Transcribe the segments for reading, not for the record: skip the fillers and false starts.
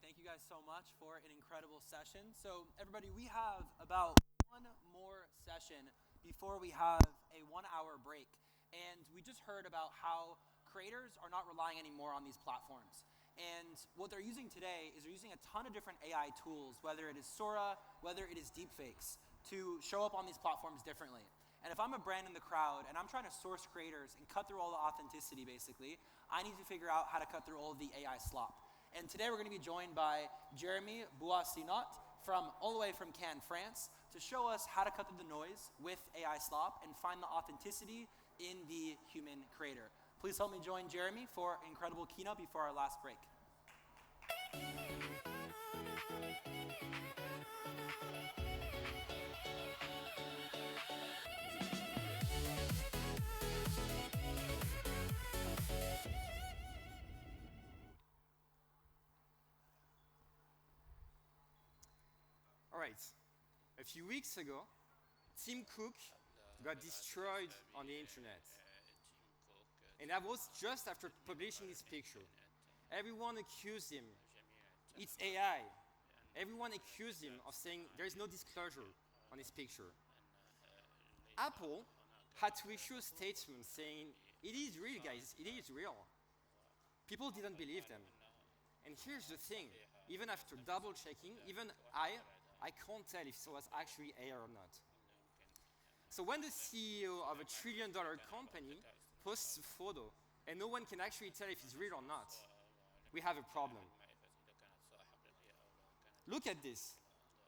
Thank you guys so much for an incredible session. So, everybody, we have about one more session before we have a 1 hour break. And we just heard about how creators are not relying anymore on these platforms. And what they're using today is they're using a ton of different AI tools, whether it is Sora, whether it is deepfakes, to show up on these platforms differently. And if I'm a brand in the crowd and I'm trying to source creators and cut through all the authenticity, basically, I need to figure out how to cut through all of the AI slop. And today we're going to be joined by Jeremy Boissinot from all the way from Cannes, France, to show us how to cut through the noise with AI slop and find the authenticity in the human creator. Please help me join Jeremy for an incredible keynote before our last break. All right. A few weeks ago, Tim Cook got destroyed on the internet. And that was just after publishing this picture. Everyone accused him. It's AI. Everyone accused him of saying there is no disclosure on this picture. Apple had to issue a statement saying, it is real, guys, it is real. People didn't believe them. And here's the thing, even after double checking, even I can't tell if it was actually AI or not. So when the CEO of a trillion-dollar company posts a photo and no one can actually tell if it's real or not, we have a problem. Look at this.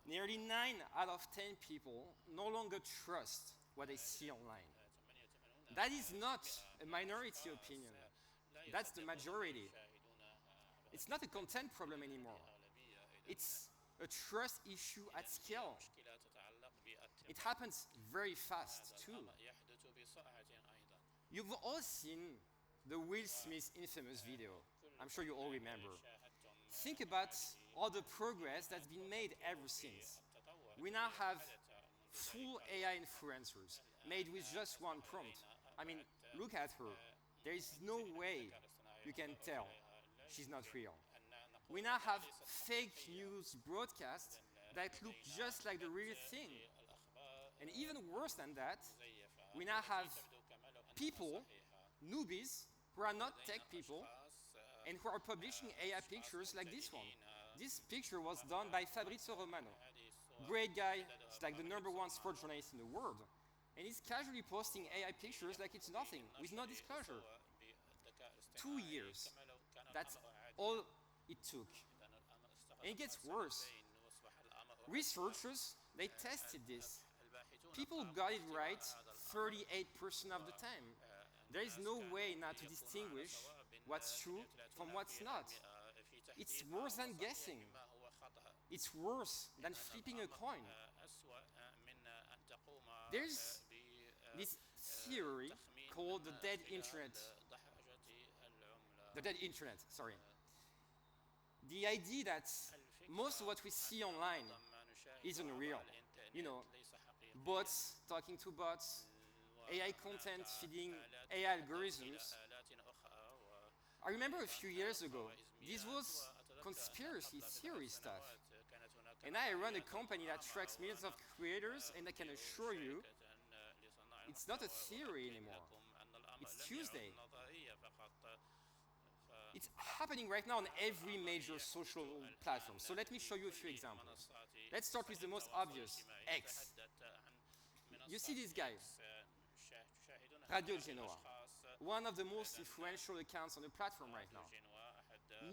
Nearly 9 out of 10 people no longer trust what they see online. That is not a minority opinion. That's the majority. It's not a content problem anymore. It's a trust issue at scale. It happens very fast, too. You've all seen the Will Smith infamous video. I'm sure you all remember. Think about all the progress that's been made ever since. We now have full AI influencers made with just one prompt. I mean, look at her. There is no way you can tell she's not real. We now have fake news broadcasts that look just like the real thing. And even worse than that, we now have people, newbies, who are not tech people, and who are publishing AI pictures like this one. This picture was done by Fabrizio Romano. Great guy, he's like the #1 sports journalist in the world. And he's casually posting AI pictures like it's nothing, with no disclosure. 2 years. That's all it took. And it gets worse. Researchers, they tested this. People got it right 38% of the time. There is no way now to distinguish what's true from what's not. It's worse than guessing. It's worse than flipping a coin. There's this theory called the dead internet. The dead internet, sorry. The idea that most of what we see online isn't real. You know, bots talking to bots, AI content feeding AI algorithms. I remember a few years ago, this was conspiracy theory stuff. And I run a company that tracks millions of creators, and I can assure you, it's not a theory anymore. It's Tuesday. It's happening right now on every major social platform. So let me show you a few examples. Let's start with the most obvious, X. You see this guy, Radio Genoa, one of the most influential accounts on the platform right now.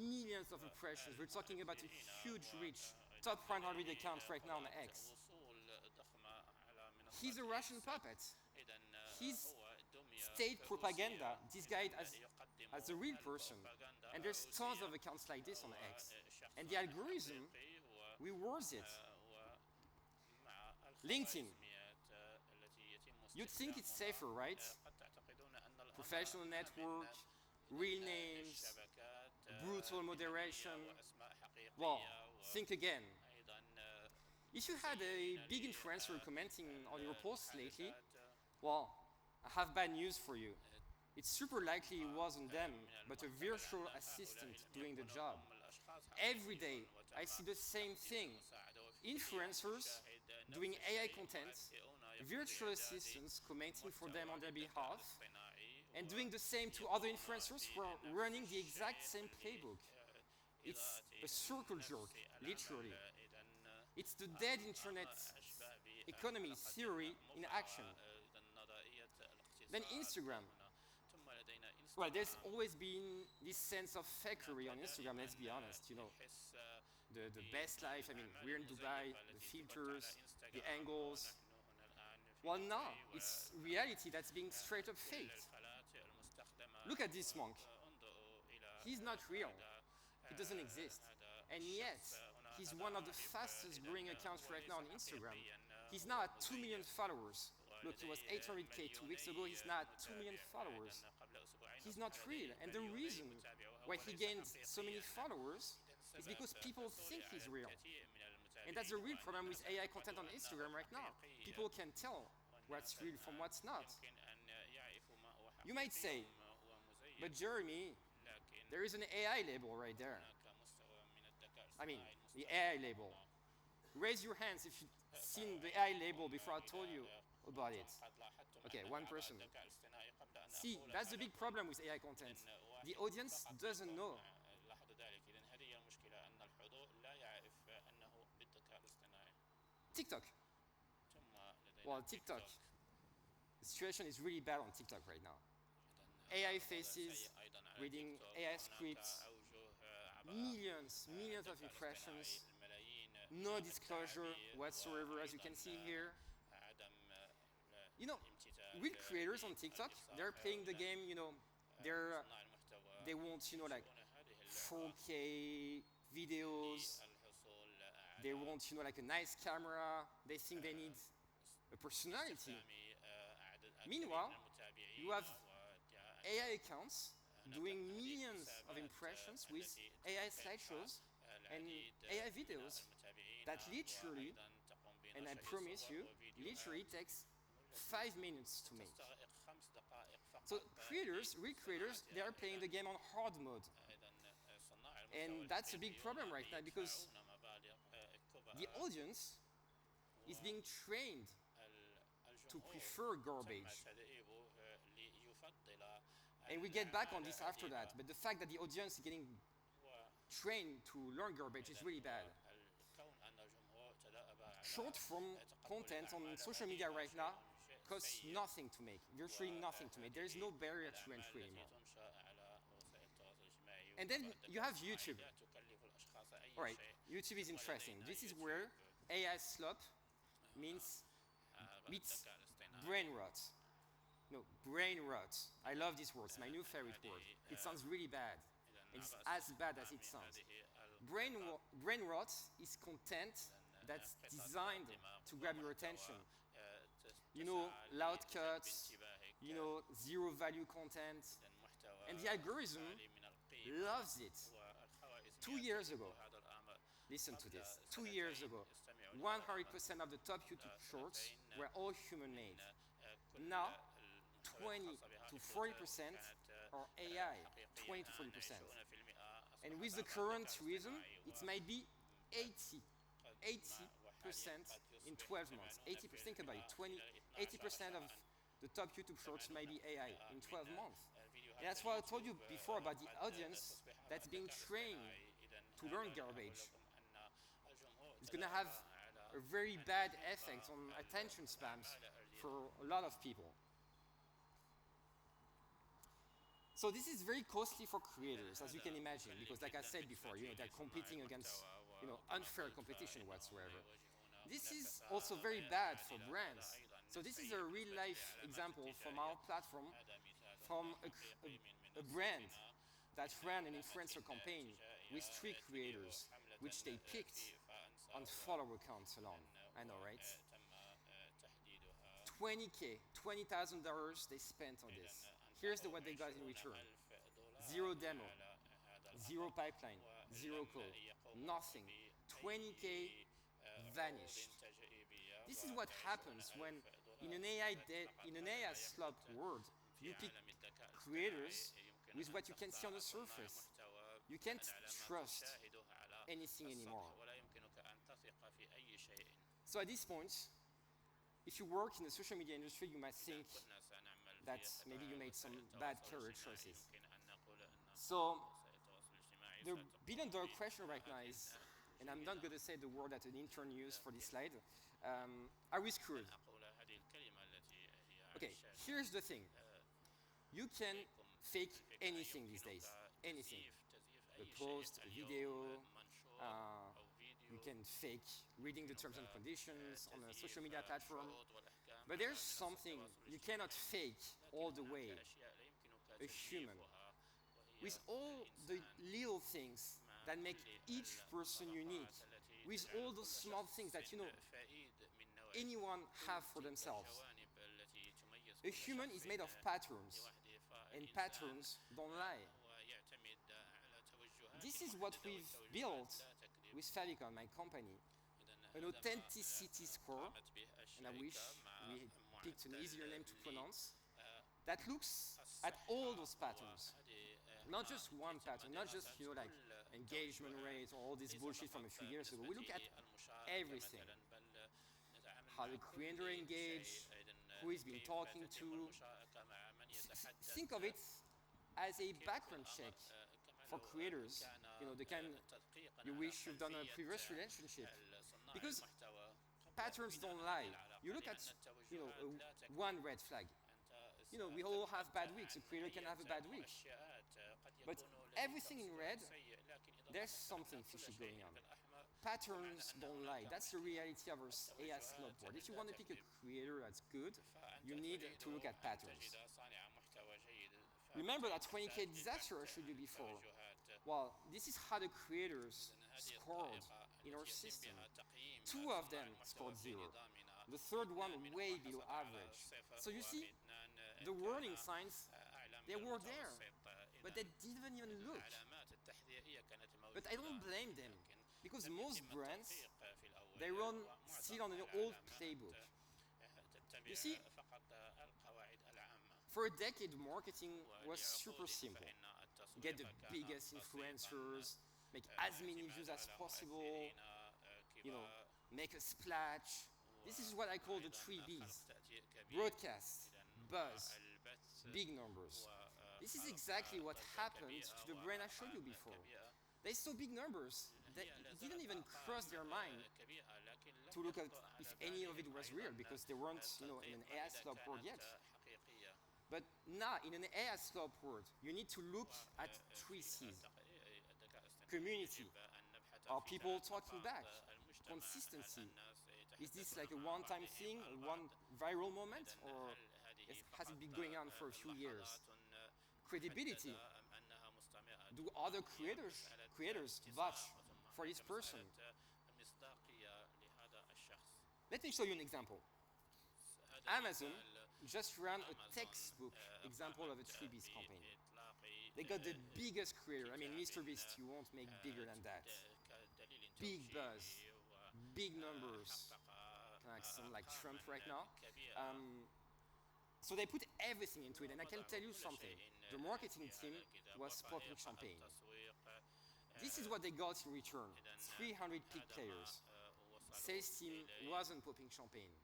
Millions of impressions. We're talking about a huge reach, top 100 accounts right now on X. He's a Russian puppet. He's state propaganda disguised as a real person. And there's tons of accounts like this on X. And the algorithm rewards it. LinkedIn. You'd think it's safer, right? Professional network, real names, brutal moderation. Well, think again. If you had a big influencer commenting on your posts lately, well, I have bad news for you. It's super likely it wasn't them, but a virtual assistant doing the job. every day I see the same thing. Influencers doing AI content, virtual assistants commenting for them on their behalf, and doing the same to other influencers who are running the exact same playbook. It's a circle jerk, literally. It's the dead internet economy theory in action. Then Instagram. Well, there's always been this sense of fakery on Instagram, let's be honest. The best life, I mean, we're in Dubai, the filters, the angles. Well, now, it's reality that's being straight up faked. Look at this monk. He's not real. He doesn't exist. And yet, he's one of the fastest growing accounts right now on Instagram. He's now at 2 million followers. Look, he was 800K 2 weeks ago, he's now at 2 million followers. He's not real. And the reason why he gained so many followers is because people think he's real. And that's the real problem with AI content on Instagram right now. People can tell what's real from what's not. You might say, but Jeremy, there is an AI label right there. I mean, the AI label. Raise your hands if you've seen the AI label before I told you about it. Okay, one person. See, that's the big problem with AI content. The audience doesn't know. TikTok. Well, TikTok. The situation is really bad on TikTok right now. AI faces reading AI scripts, millions of impressions, no disclosure whatsoever, as you can see here. Real creators on TikTok, they're playing the game, they want, like 4K videos, they want, like a nice camera, they think they need a personality. Meanwhile, you have AI accounts doing millions of impressions with AI slideshows and AI videos that literally, and I promise you, literally takes 5 minutes to make. So real creators, they are playing the game on hard mode. And that's a big problem right now because the audience is being trained to prefer garbage. And we get back on this after that, but the fact that the audience is getting trained to learn garbage is really bad. Short form content on social media right now costs nothing to make, virtually nothing to make. There is no barrier to entry anymore. And then you have YouTube. All right, YouTube is interesting. This is where AI slop meets brain rot. No, brain rot. I love this word. It's my new favorite word. It sounds really bad. It's as bad as it sounds. Brain rot is content that's designed to grab your attention. Loud cuts, zero value content. And the algorithm loves it. 2 years ago, listen to this, 2 years ago, 100% of the top YouTube shorts were all human-made. Now, 20 to 40% are AI, 20 to 40%. And with the current rhythm, it might be 80% in 12 months. 80%, think about it, 80% of the top YouTube shorts might be AI in 12 months. And that's why I told you before about the audience that's being trained to learn garbage. It's going to have a very bad effect on attention spans for a lot of people. So this is very costly for creators, as you can imagine, because like I said before, they're competing against unfair competition whatsoever. This is also very bad for brands. So this is a real-life example from our platform, from a brand that ran an influencer campaign with 3 creators, which they picked on follower counts alone. I know, right? $20,000 they spent on this. Here's what they got in return. 0 demo, 0 pipeline, 0 code, nothing. $20,000 vanished. This is what happens when in an AI slop world, you pick creators with what you can see on the surface. You can't trust anything anymore. So at this point, if you work in the social media industry, you might think that maybe you made some bad career choices. So the billion-dollar question right now is, and I'm not going to say the word that an intern used for this slide, are we screwed? Okay, here's the thing. You can fake anything these days, anything. A post, a video, you can fake reading the terms and conditions on a social media platform. But there's something you cannot fake all the way, a human. With all the little things that make each person unique, with all those small things that anyone have for themselves. A human is made of patterns, and patterns don't lie. This is what we've built with Favikon, my company, an authenticity score, and I wish we picked an easier name to pronounce, that looks at all those patterns. Not just one pattern, not just like engagement rates or all this bullshit from a few years ago. We look at everything. How the creator engage, who he's been talking to. Think of it as a background check for creators, the kind you wish you've done a previous relationship. Because patterns don't lie. You look at, one red flag. We all have bad weeks. A creator can have a bad week. But everything in red, there's something fishy going on. Patterns don't lie. That's the reality of our AI slop board. If you want to pick a creator that's good, you need to look at patterns. Remember that 20K disaster I showed you before? Well, this is how the creators scored in our system. 2 of them scored 0. The third one way below average. So you see, the warning signs, they were there, but they didn't even look. But I don't blame them, because most brands, they run still on an old playbook. You see, for a decade, marketing was super simple. Get the biggest influencers, make as many views as possible, make a splash. This is what I call the 3 Bs. Broadcast, buzz, big numbers. This is exactly what happened to the brand I showed you before. They saw big numbers. They didn't even cross their mind to look at if any of it was real, because they weren't in an AI slop world yet. But now, in an AI slop world, you need to look at 3 Cs. Community. Are people talking back? Consistency. Is this like a one-time thing, one viral moment, or has it been going on for a few years? Credibility. Do other creators vouch for this person? Let me show you an example. Amazon just ran a textbook example of a 3 Bs campaign. They got the biggest creator. Mr. Beast, you won't make bigger than that. Big buzz, big numbers. Like Trump right now. So they put everything into it, and I can tell you something. The marketing team was popping champagne. This is what they got in return. 300 peak players. Sales team wasn't popping champagne.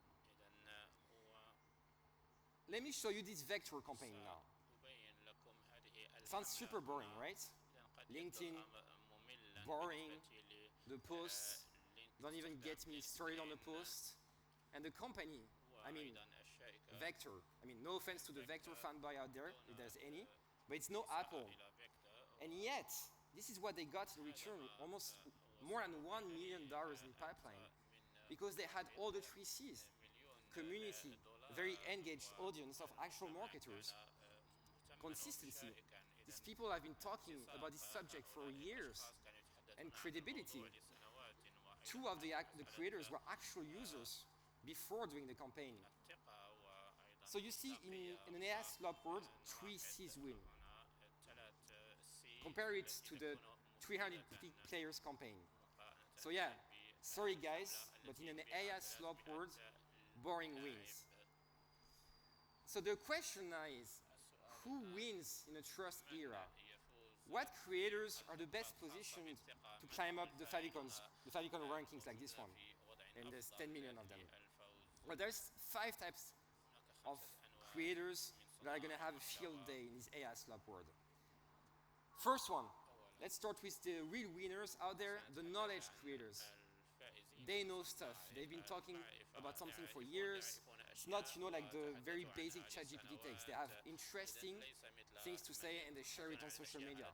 Let me show you this vector campaign now. Sounds super boring, right? LinkedIn, boring. The posts don't even get me started on the post. And the company, Vector. No offense to the Vector fanboy out there, if there's any, but it's no Apple. And yet, this is what they got in return, almost more than $1 million in pipeline, because they had all the 3 Cs. Community, very engaged audience of actual marketers. Consistency. These people have been talking about this subject for years. And credibility. 2 of the creators were actual users before doing the campaign. So you see, in an AI slop world, 3 Cs win. Compare it to the 300 big players campaign. So yeah, sorry guys, but in an AI slop world, boring wins. So the question now is, who wins in a trust era? what creators are the best positioned to climb up the Favikon rankings like this one? And there's 10 million of them. Well, there's 5 types of creators that are going to have a field day in this AI slop world. First one, let's start with the real winners out there, the knowledge creators. They know stuff. They've been talking about something for years. It's not, like the very basic ChatGPT text. They have interesting things to say and they share it on social media.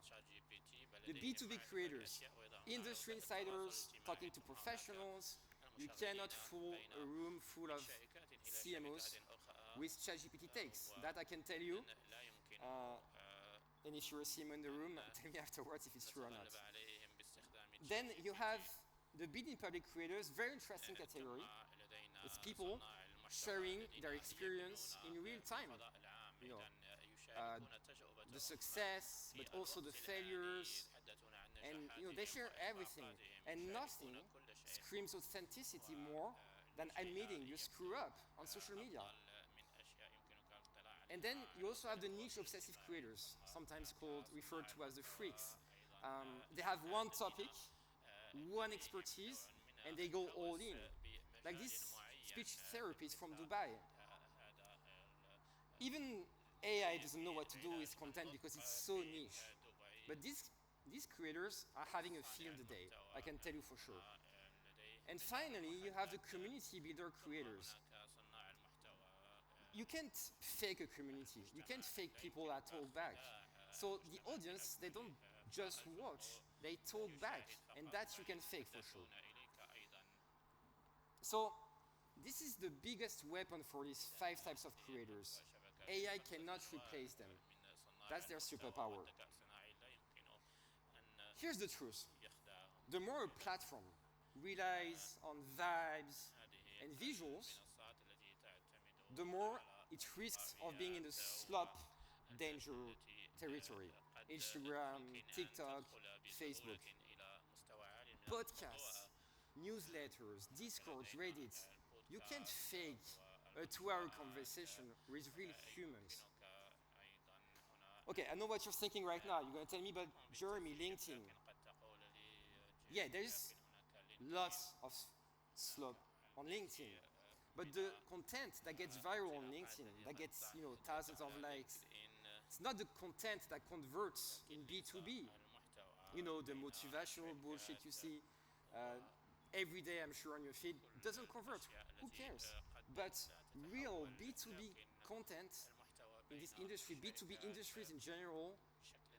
The B2B creators, industry insiders talking to professionals. You cannot fool a room full of CMOs with ChatGPT takes. That I can tell you. And if you're a CMO in the room, tell me afterwards if it's true or not. Then you have the building public creators, very interesting category. It's people sharing their experience in real time. The success, but also the failures. And they share everything. And nothing screams authenticity more than admitting you screw up on social media. And then you also have the niche obsessive creators, sometimes referred to as the freaks. They have one topic, one expertise, and they go all in. Like this speech therapist from Dubai. Even AI doesn't know what to do with content because it's so niche. But these creators are having a field day, I can tell you for sure. And finally, you have the community builder creators. You can't fake a community. You can't fake people that talk back. So the audience, they don't just watch, they talk back. And that you can fake for sure. So this is the biggest weapon for these 5 types of creators. AI cannot replace them. That's their superpower. Here's the truth. The more a platform relies on vibes and visuals, the more it risks of being in the slop danger territory. Instagram, TikTok, Facebook. Podcasts, newsletters, Discord, Reddit. You can't fake a 2-hour conversation with real humans. Okay, I know what you're thinking right now. You're going to tell me about Jeremy, LinkedIn. Yeah, there's lots of slop on LinkedIn. But the content that gets viral on LinkedIn, that gets thousands of likes, it's not the content that converts in B2B. The motivational bullshit you see every day, I'm sure, on your feed, doesn't convert. Who cares? But real B2B content in this industry, B2B industries in general,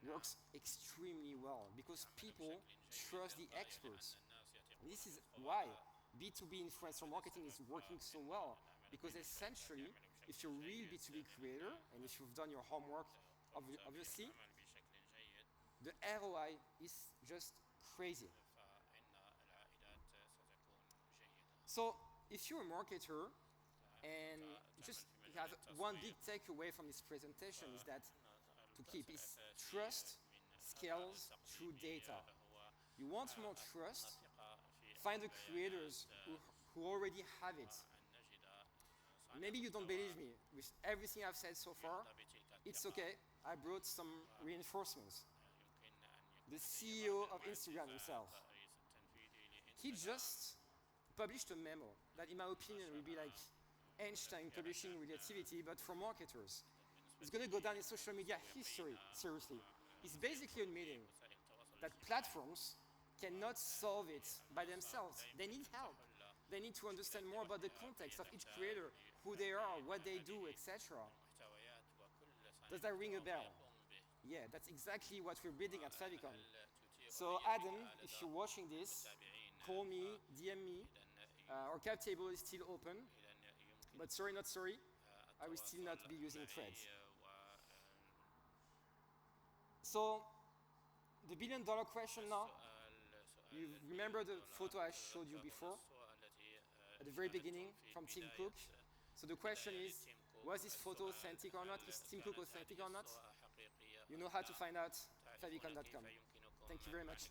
works extremely well because people trust the experts. And this is why B2B influencer marketing is working so well, because essentially, if you're a real B2B creator and if you've done your homework, obviously, the ROI is just crazy. So if you're a marketer and just have one big takeaway from this presentation is that to keep is trust scales through data. You want more trust? Find the creators who already have it. Maybe you don't believe me with everything I've said so far. It's okay. I brought some reinforcements. The CEO of Instagram himself, he just published a memo that, in my opinion, will be like Einstein publishing relativity, but for marketers. It's going to go down in social media history, seriously. He's basically admitting that platforms cannot solve it by themselves. They need help. They need to understand more about the context of each creator, who they are, what they do, etc. Does that ring a bell? Yeah, that's exactly what we're building at Favikon. So Adam, if you're watching this, call me, DM me. Our cap table is still open, but sorry, not sorry, I will still not be using threads. So, the $1 billion question now, you remember the photo I showed you before, at the very beginning, from Tim Cook? So the question is, was this photo authentic or not? Is Tim Cook authentic or not? You know how to find out, favikon.com. Thank you very much.